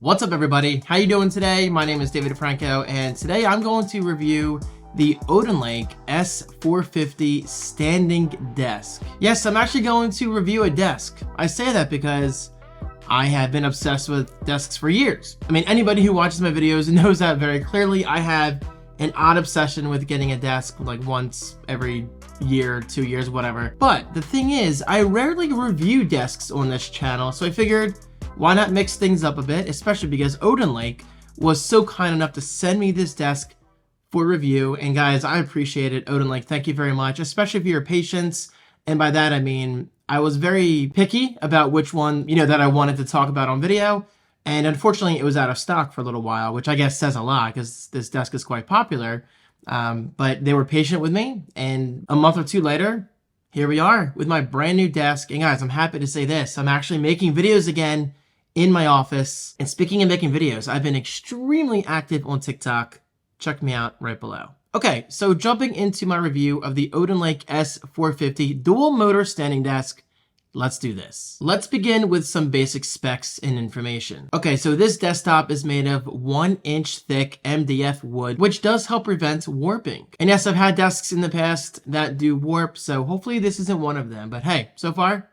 What's up everybody? How you doing today? My name is David DeFranco and today I'm going to review the OdinLake S450 standing desk. Yes, I'm actually going to review a desk. I say that because I have been obsessed with desks for years. I mean, anybody who watches my videos knows that very clearly. I have an odd obsession with getting a desk like once every year, 2 years, whatever. But the thing is, I rarely review desks on this channel, so I figured why not mix things up a bit, especially because OdinLake was so kind enough to send me this desk for review. And guys, I appreciate it. OdinLake, thank you very much, especially for your patience. And by that, I mean, I was very picky about which one, that I wanted to talk about on video. And unfortunately, it was out of stock for a little while, which I guess says a lot because this desk is quite popular. But they were patient with me. And a month or two later, here we are with my brand new desk. And guys, I'm happy to say this. I'm actually making videos again in my office. And speaking of making videos, I've been extremely active on TikTok. Check me out right below. Okay, so jumping into my review of the OdinLake S450 dual motor standing desk, let's do this. Let's begin with some basic specs and information. Okay, so this desktop is made of 1-inch thick MDF wood, which does help prevent warping. And yes, I've had desks in the past that do warp, so hopefully this isn't one of them. But hey, so far,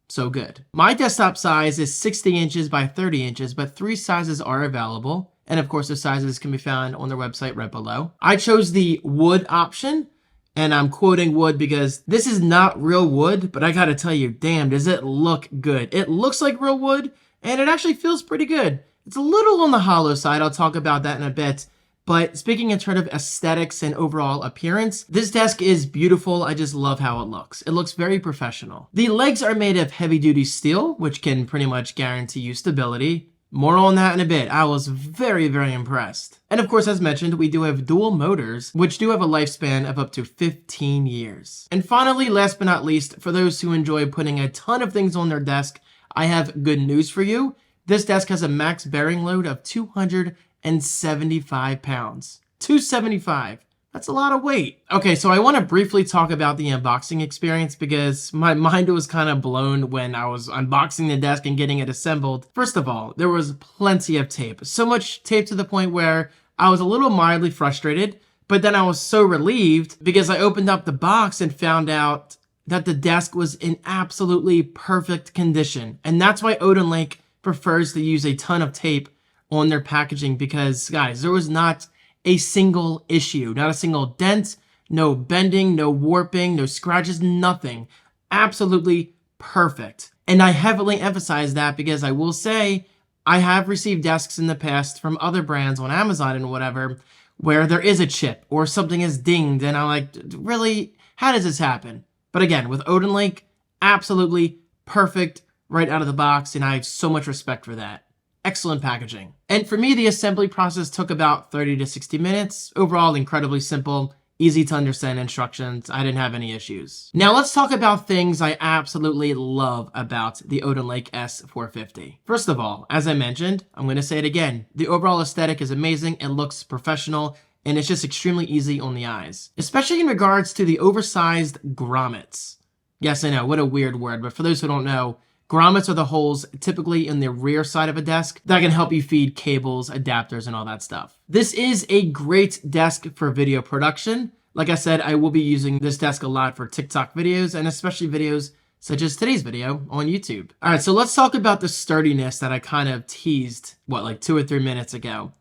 so good. My desktop size is 60 inches by 30 inches, but 3 sizes are available. And of course, the sizes can be found on their website right below. I chose the wood option, and I'm quoting wood because this is not real wood, but I gotta tell you, damn, does it look good. It looks like real wood, and it actually feels pretty good. It's a little on the hollow side. I'll talk about that in a bit. But speaking in terms of aesthetics and overall appearance, this desk is beautiful. I just love how it looks. It looks very professional. The legs are made of heavy-duty steel, which can pretty much guarantee you stability. More on that in a bit. I was very, very impressed. And of course, as mentioned, we do have dual motors, which do have a lifespan of up to 15 years. And finally, last but not least, for those who enjoy putting a ton of things on their desk, I have good news for you. This desk has a max bearing load of 275 pounds. 275. That's a lot of weight. Okay, so I want to briefly talk about the unboxing experience because my mind was kind of blown when I was unboxing the desk and getting it assembled. First of all, there was plenty of tape. So much tape to the point where I was a little mildly frustrated, but then I was so relieved because I opened up the box and found out that the desk was in absolutely perfect condition. And that's why OdinLake prefers to use a ton of tape on their packaging because, guys, there was not a single issue, not a single dent, no bending, no warping, no scratches, nothing. Absolutely perfect. And I heavily emphasize that because I will say I have received desks in the past from other brands on Amazon and whatever where there is a chip or something is dinged and I'm like, really? How does this happen? But again, with OdinLake, absolutely perfect right out of the box, and I have so much respect for that. Excellent packaging. And for me, the assembly process took about 30 to 60 minutes. Overall, incredibly simple, easy to understand instructions. I didn't have any issues. Now let's talk about things I absolutely love about the OdinLake S450. First of all, as I mentioned, I'm going to say it again. The overall aesthetic is amazing. It looks professional, and it's just extremely easy on the eyes, especially in regards to the oversized grommets. Yes, I know, what a weird word, but for those who don't know, grommets are the holes typically in the rear side of a desk that can help you feed cables, adapters, and all that stuff. This is a great desk for video production. Like I said, I will be using this desk a lot for TikTok videos and especially videos such as today's video on YouTube. All right, so let's talk about the sturdiness that I kind of teased, like 2 or 3 minutes ago.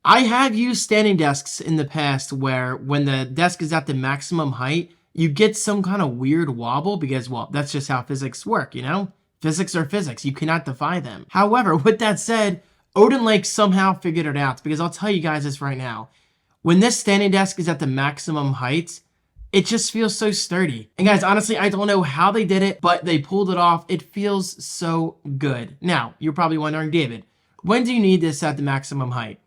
I have used standing desks in the past where when the desk is at the maximum height, you get some kind of weird wobble because, well, that's just how physics work, Physics are physics. You cannot defy them. However, with that said, OdinLake somehow figured it out because I'll tell you guys this right now. When this standing desk is at the maximum height, it just feels so sturdy. And guys, honestly, I don't know how they did it, but they pulled it off. It feels so good. Now, you're probably wondering, David, when do you need this at the maximum height?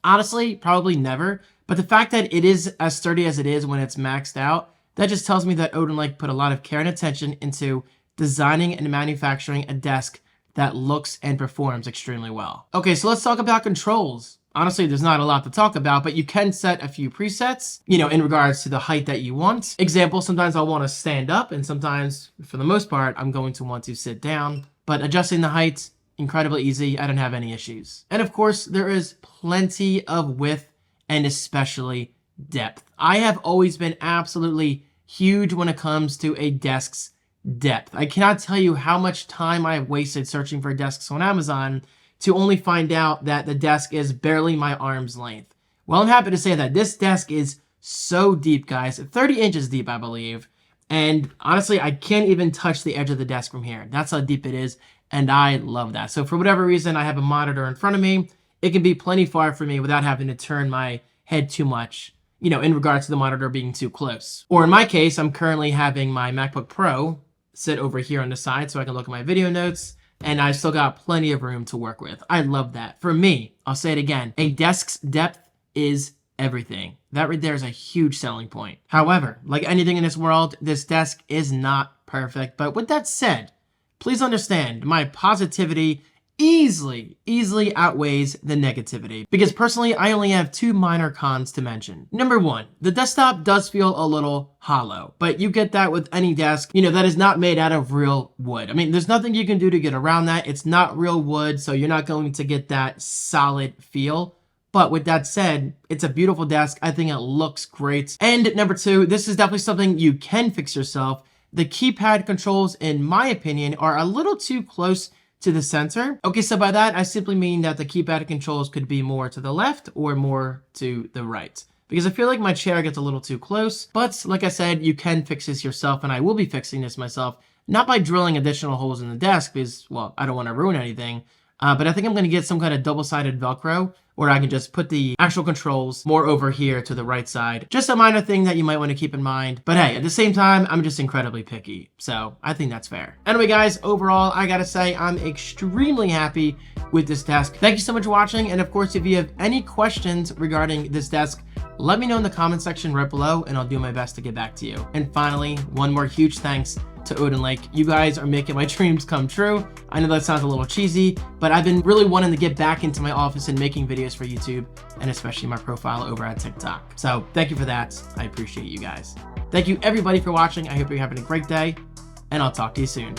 Honestly, probably never. But the fact that it is as sturdy as it is when it's maxed out, that just tells me that OdinLake put a lot of care and attention into designing and manufacturing a desk that looks and performs extremely well. Okay, so let's talk about controls. Honestly, there's not a lot to talk about, but you can set a few presets, in regards to the height that you want. Example, sometimes I'll want to stand up, and sometimes, for the most part, I'm going to want to sit down. But adjusting the height, incredibly easy. I don't have any issues. And of course, there is plenty of width and especially depth. I have always been absolutely huge when it comes to a desk's depth. I cannot tell you how much time I've wasted searching for desks on Amazon to only find out that the desk is barely my arm's length. Well, I'm happy to say that this desk is so deep, guys. 30 inches deep, I believe. And honestly, I can't even touch the edge of the desk from here. That's how deep it is, and I love that. So for whatever reason, I have a monitor in front of me. It can be plenty far from me without having to turn my head too much, in regards to the monitor being too close. Or in my case, I'm currently having my MacBook Pro sit over here on the side so I can look at my video notes, and I've still got plenty of room to work with. I love that. For me, I'll say it again, a desk's depth is everything. That right there is a huge selling point. However, like anything in this world, this desk is not perfect. But with that said, please understand my positivity easily outweighs the negativity, because personally, I only have two minor cons to mention. Number one, the desktop does feel a little hollow, but you get that with any desk, that is not made out of real wood. I mean, there's nothing you can do to get around that. It's not real wood, so you're not going to get that solid feel. But with that said, it's a beautiful desk. I think it looks great. And number two, this is definitely something you can fix yourself. The keypad controls, in my opinion, are a little too close to the center. Okay, so by that, I simply mean that the keypad controls could be more to the left or more to the right, because I feel like my chair gets a little too close. But like I said, you can fix this yourself, and I will be fixing this myself, not by drilling additional holes in the desk because, well, I don't want to ruin anything, but I think I'm going to get some kind of double-sided Velcro where I can just put the actual controls more over here to the right side. Just a minor thing that you might want to keep in mind. But hey, at the same time, I'm just incredibly picky. So I think that's fair. Anyway, guys, overall, I gotta say I'm extremely happy with this desk. Thank you so much for watching. And of course, if you have any questions regarding this desk, let me know in the comment section right below, and I'll do my best to get back to you. And finally, one more huge thanks to OdinLake. You guys are making my dreams come true. I know that sounds a little cheesy, but I've been really wanting to get back into my office and making videos for YouTube, and especially my profile over at TikTok. So thank you for that. I appreciate you guys. Thank you everybody for watching. I hope you're having a great day, and I'll talk to you soon.